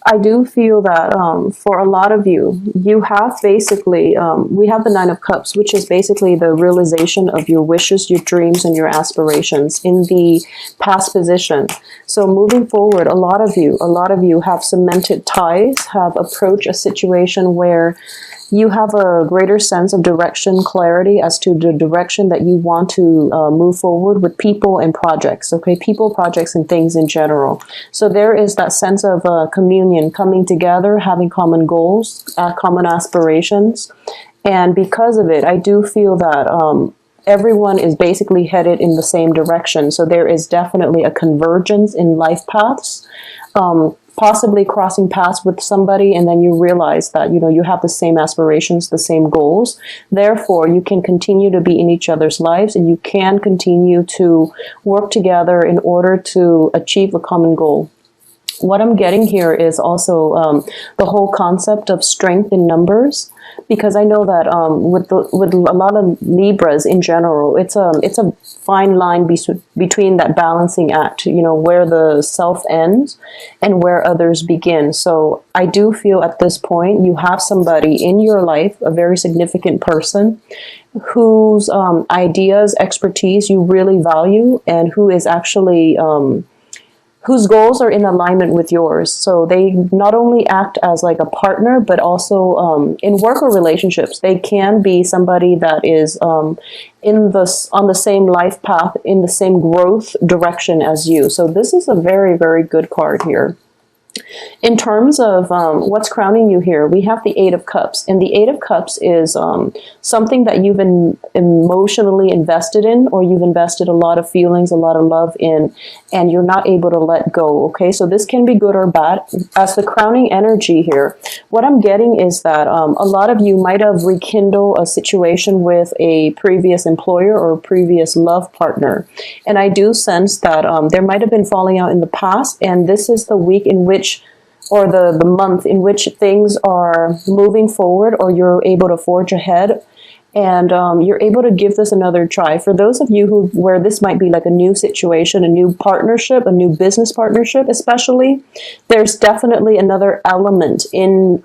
I do feel that for a lot of you, you have basically, we have the Nine of Cups, which is basically the realization of your wishes, your dreams, and your aspirations in the past position. So moving forward, a lot of you have cemented ties, have approached a situation where you have a greater sense of direction, clarity as to the direction that you want to move forward with people and projects, okay? People, projects, and things in general. So there is that sense of communion, coming together, having common goals, common aspirations. And because of it, I do feel that everyone is basically headed in the same direction. So there is definitely a convergence in life paths. Possibly crossing paths with somebody, and then you realize that, you know, you have the same aspirations, the same goals. Therefore, you can continue to be in each other's lives, and you can continue to work together in order to achieve a common goal. What I'm getting here is also the whole concept of strength in numbers, because I know that with a lot of Libras in general, it's a fine line between that balancing act, you know, where the self ends and where others begin. So I do feel at this point you have somebody in your life, a very significant person, whose ideas, expertise you really value, and who is actually whose goals are in alignment with yours. So they not only act as like a partner, but also in work or relationships, they can be somebody that is on the same life path, in the same growth direction as you. So this is a very, very good card here. In terms of what's crowning you here, we have the Eight of Cups. And the Eight of Cups is something that you've been emotionally invested in, or you've invested a lot of feelings, a lot of love in, and you're not able to let go, okay? So this can be good or bad. As the crowning energy here, what I'm getting is that a lot of you might have rekindled a situation with a previous employer or a previous love partner. And I do sense that there might have been falling out in the past, and this is the week in which, or the month in which things are moving forward, or you're able to forge ahead, and you're able to give this another try. For those of you where this might be like a new situation, a new partnership, a new business partnership especially, there's definitely another element in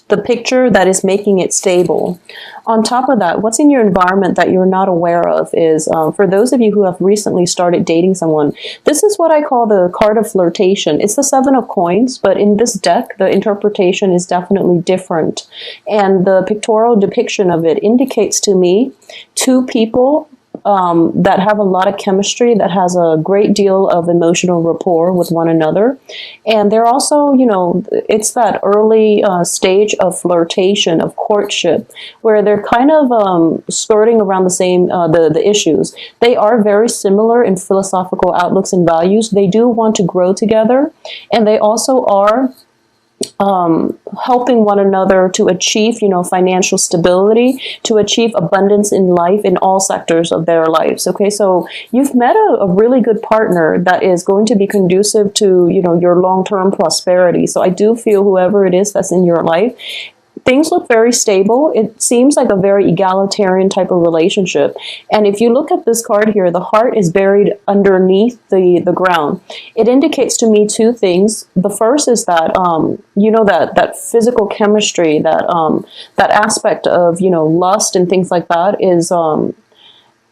the picture that is making it stable. On top of that, what's in your environment that you're not aware of is, for those of you who have recently started dating someone, this is what I call the card of flirtation. It's the Seven of Coins, but in this deck, the interpretation is definitely different. And the pictorial depiction of it indicates to me two people that have a lot of chemistry, that has a great deal of emotional rapport with one another. And they're also, you know, it's that early stage of flirtation, of courtship, where they're kind of skirting around the same, the issues. They are very similar in philosophical outlooks and values. They do want to grow together, and they also are helping one another to achieve, you know, financial stability, to achieve abundance in life in all sectors of their lives. Okay, so you've met a really good partner that is going to be conducive to, you know, your long-term prosperity. So I do feel whoever it is that's in your life, things look very stable. It seems like a very egalitarian type of relationship. And if you look at this card here, the heart is buried underneath the ground. It indicates to me two things. The first is that, you know, that physical chemistry, that aspect of, you know, lust and things like that is,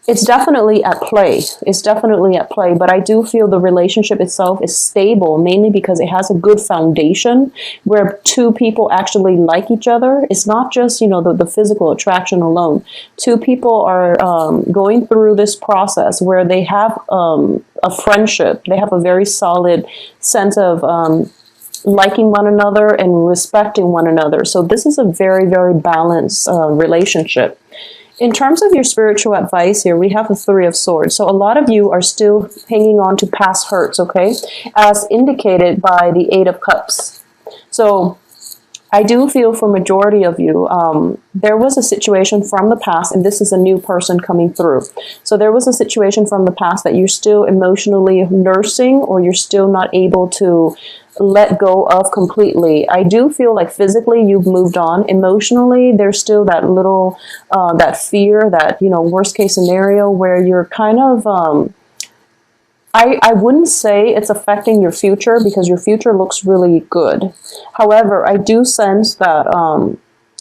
it's definitely at play. It's definitely at play, but I do feel the relationship itself is stable, mainly because it has a good foundation where two people actually like each other. It's not just, you know, the physical attraction alone. Two people are going through this process where they have a friendship. They have a very solid sense of liking one another and respecting one another. So this is a very, very balanced relationship. In terms of your spiritual advice here, we have the Three of Swords. So a lot of you are still hanging on to past hurts, okay? As indicated by the Eight of Cups. So I do feel for majority of you, there was a situation from the past, and this is a new person coming through. So there was a situation from the past that you're still emotionally nursing, or you're still not able to let go of completely. I do feel like physically you've moved on. Emotionally, there's still that little, that fear, that, you know, worst case scenario where you're kind of, I wouldn't say it's affecting your future because your future looks really good. However, I do sense that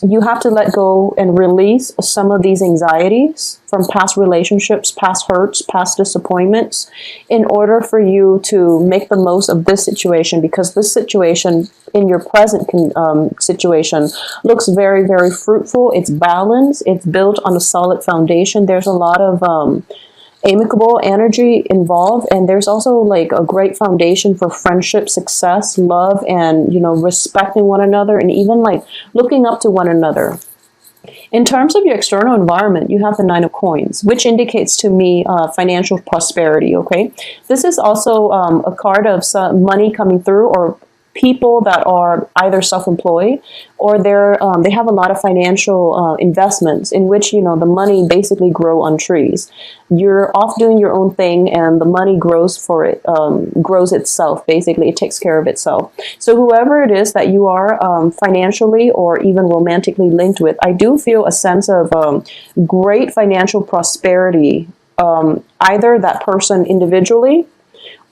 you have to let go and release some of these anxieties from past relationships, past hurts, past disappointments, in order for you to make the most of this situation, because this situation in your present situation looks very, very fruitful. It's balanced. It's built on a solid foundation. There's a lot of amicable energy involved, and there's also like a great foundation for friendship, success, love, and respecting one another, and even like looking up to one another. In terms of your external environment, you have the Nine of Coins, which indicates to me financial prosperity. Okay, this is also a card of some money coming through, or people that are either self-employed or they have a lot of financial investments in which the money basically grow on trees. You're off doing your own thing, and the money grows grows itself. Basically, it takes care of itself. So whoever it is that you are financially or even romantically linked with, I do feel a sense of great financial prosperity. Either that person individually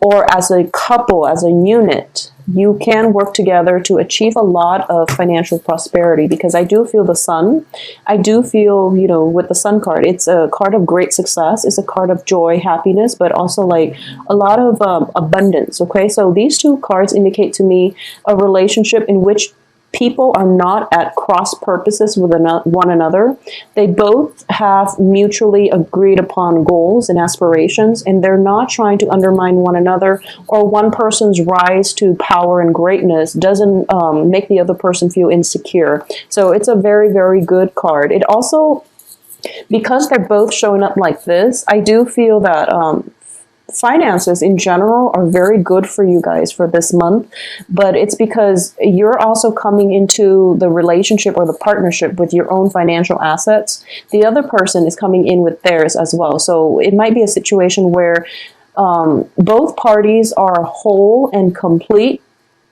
or as a couple, as a unit, you can work together to achieve a lot of financial prosperity, because I do feel the sun. I do feel, with the sun card, it's a card of great success. It's a card of joy, happiness, but also like a lot of abundance. Okay, so these two cards indicate to me a relationship in which people are not at cross purposes with one another. They both have mutually agreed upon goals and aspirations, and they're not trying to undermine one another, or one person's rise to power and greatness doesn't make the other person feel insecure. So it's a very, very good card. It also, because they're both showing up like this, I do feel that finances in general are very good for you guys for this month, but it's because you're also coming into the relationship or the partnership with your own financial assets. The other person is coming in with theirs as well. So it might be a situation where both parties are whole and complete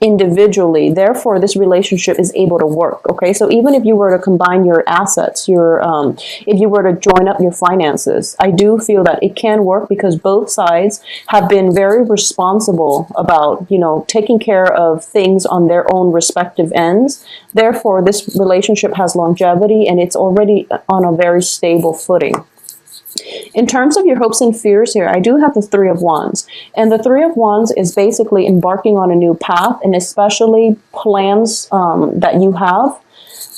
individually. Therefore, this relationship is able to work. Okay, so even if you were to combine your assets, if you were to join up your finances, I do feel that it can work, because both sides have been very responsible about taking care of things on their own respective ends. Therefore, this relationship has longevity, and it's already on a very stable footing. In terms of your hopes and fears here, I do have the Three of Wands. And the Three of Wands is basically embarking on a new path, and especially plans that you have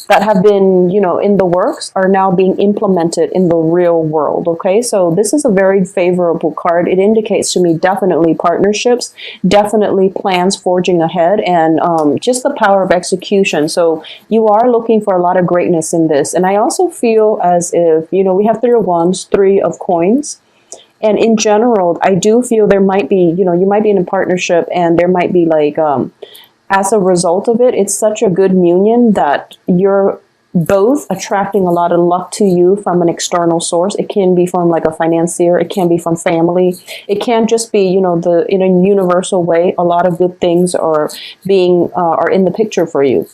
that have been, in the works are now being implemented in the real world. Okay, so this is a very favorable card. It indicates to me definitely partnerships, definitely plans forging ahead, and just the power of execution. So you are looking for a lot of greatness in this. And I also feel as if, we have Three of Wands, Three of Coins. And in general, I do feel there might be, you might be in a partnership, and there might be like, as a result of it, it's such a good union that you're both attracting a lot of luck to you from an external source. It can be from like a financier. It can be from family. It can just be, in a universal way, a lot of good things are in the picture for you.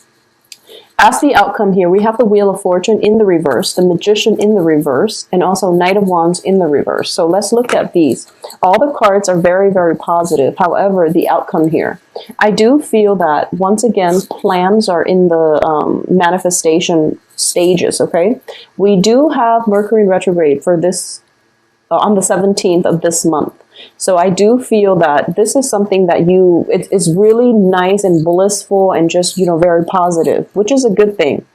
As the outcome here, we have the Wheel of Fortune in the reverse, the Magician in the reverse, and also Knight of Wands in the reverse. So let's look at these. All the cards are very, very positive. However, the outcome here, I do feel that, once again, plans are in the manifestation stages, okay? We do have Mercury retrograde for this on the 17th of this month. So I do feel that this is something that it's really nice and blissful and just, very positive, which is a good thing.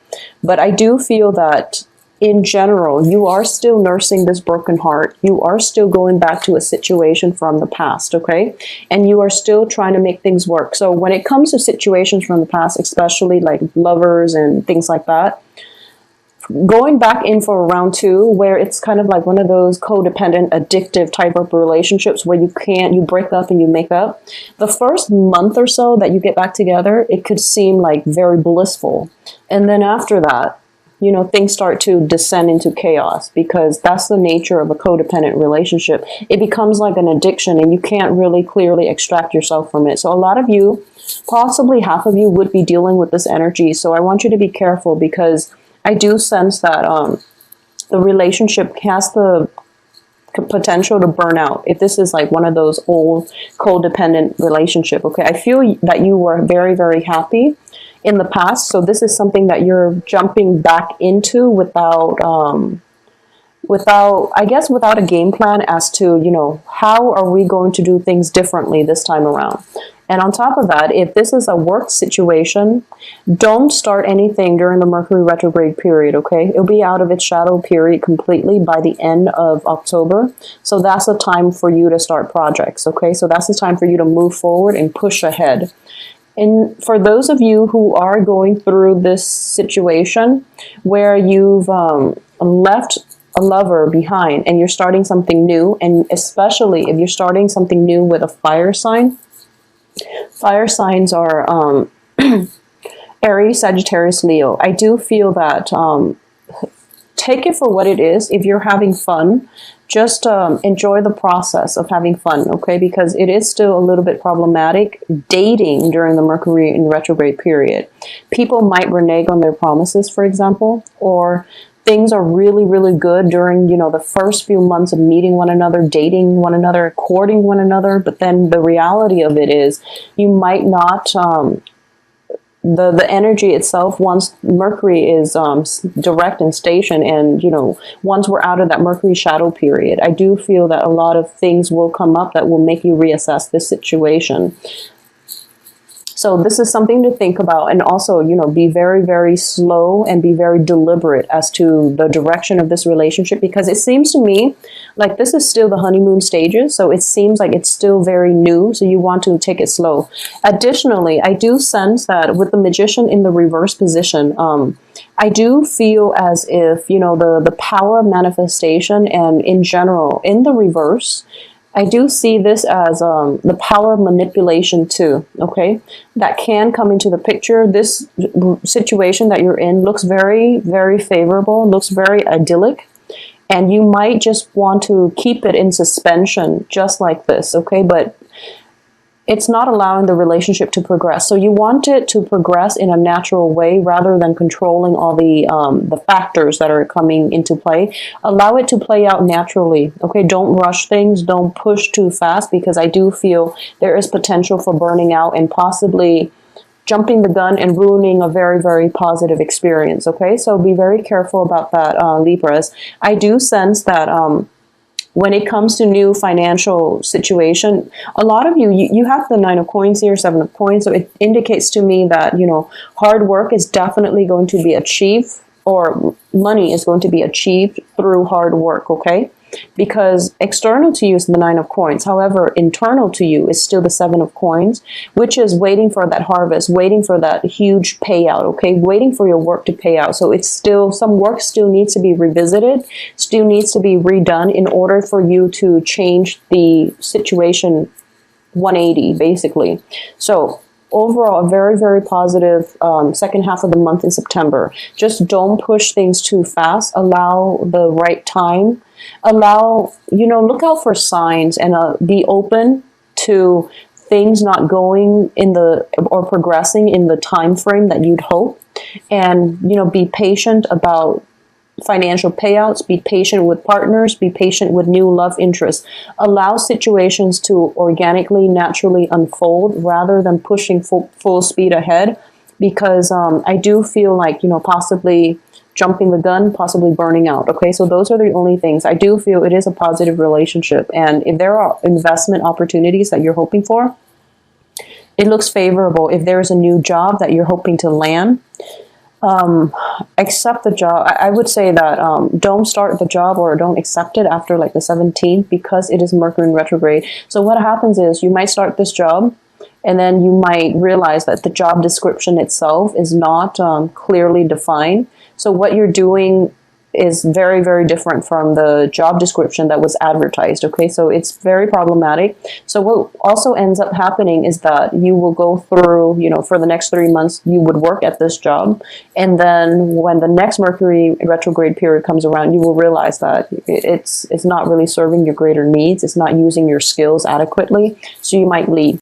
But I do feel that in general, you are still nursing this broken heart. You are still going back to a situation from the past, okay? And you are still trying to make things work. So when it comes to situations from the past, especially like lovers and things like that, going back in for round two, where it's kind of like one of those codependent, addictive type of relationships where you break up and you make up. The first month or so that you get back together, it could seem like very blissful. And then after that, things start to descend into chaos, because that's the nature of a codependent relationship. It becomes like an addiction, and you can't really clearly extract yourself from it. So a lot of you, possibly half of you, would be dealing with this energy. So I want you to be careful, because I do sense that the relationship has the potential to burn out. If this is like one of those old codependent relationship, okay, I feel that you were very, very happy in the past. So this is something that you're jumping back into without, I guess, without a game plan as to, you know, how are we going to do things differently this time around? And on top of that, if this is a work situation, don't start anything during the Mercury retrograde period, okay? It'll be out of its shadow period completely by the end of October. So that's the time for you to start projects, okay? So that's the time for you to move forward and push ahead. And for those of you who are going through this situation where you've left a lover behind and you're starting something new, and especially if you're starting something new with a fire sign, fire signs are Aries, Sagittarius, Leo. I do feel that take it for what it is. If you're having fun, just enjoy the process of having fun, okay? Because it is still a little bit problematic dating during the Mercury in retrograde period. People might renege on their promises, for example, or things are really, really good during, you know, the first few months of meeting one another, dating one another, courting one another. But then the reality of it is you might not, the energy itself, once Mercury is direct and station, and, you know, once we're out of that Mercury shadow period, I do feel that a lot of things will come up that will make you reassess this situation. So this is something to think about, and also, you know, be very, very slow and be very deliberate as to the direction of this relationship, because it seems to me like this is still the honeymoon stages. So it seems like it's still very new. So you want to take it slow. Additionally, I do sense that with the Magician in the reverse position, I do feel as if, you know, the power of manifestation and in general in the reverse, I do see this as the power of manipulation too, okay? That can come into the picture. This situation that you're in looks very, very favorable, looks very idyllic, and you might just want to keep it in suspension just like this, okay? But it's not allowing the relationship to progress. So you want it to progress in a natural way rather than controlling all the factors that are coming into play. Allow it to play out naturally. Okay, don't rush things. Don't push too fast, because I do feel there is potential for burning out and possibly jumping the gun and ruining a very, very positive experience. Okay, so be very careful about that, Libras. I do sense that when it comes to new financial situation, a lot of you have the 9 of coins here, 7 of coins. So it indicates to me that, you know, hard work is definitely going to be achieved, or money is going to be achieved through hard work, okay? Because external to you is the 9 of coins. However, internal to you is still the 7 of coins, which is waiting for that harvest, waiting for that huge payout, okay? Waiting for your work to pay out. So it's still, some work still needs to be revisited, still needs to be redone in order for you to change the situation 180, basically. So overall, a very, very positive second half of the month in September. Just don't push things too fast. Allow the right time. Allow, you know, look out for signs, and be open to things not going in the, or progressing in the time frame that you'd hope. And, you know, be patient about financial payouts, be patient with partners, be patient with new love interests. Allow situations to organically, naturally unfold rather than pushing full speed ahead, because I do feel like, you know, possibly jumping the gun, possibly burning out. Okay, so those are the only things. I do feel it is a positive relationship, and if there are investment opportunities that you're hoping for, it looks favorable. If there is a new job that you're hoping to land, accept the job. I would say that don't start the job or don't accept it after like the 17th, because it is Mercury in retrograde. So what happens is you might start this job, and then you might realize that the job description itself is not clearly defined. So what you're doing is very, very different from the job description that was advertised. Okay, so it's very problematic. So what also ends up happening is that you will go through, you know, for the next 3 months, you would work at this job. And then when the next Mercury retrograde period comes around, you will realize that it's not really serving your greater needs. It's not using your skills adequately. So you might leave.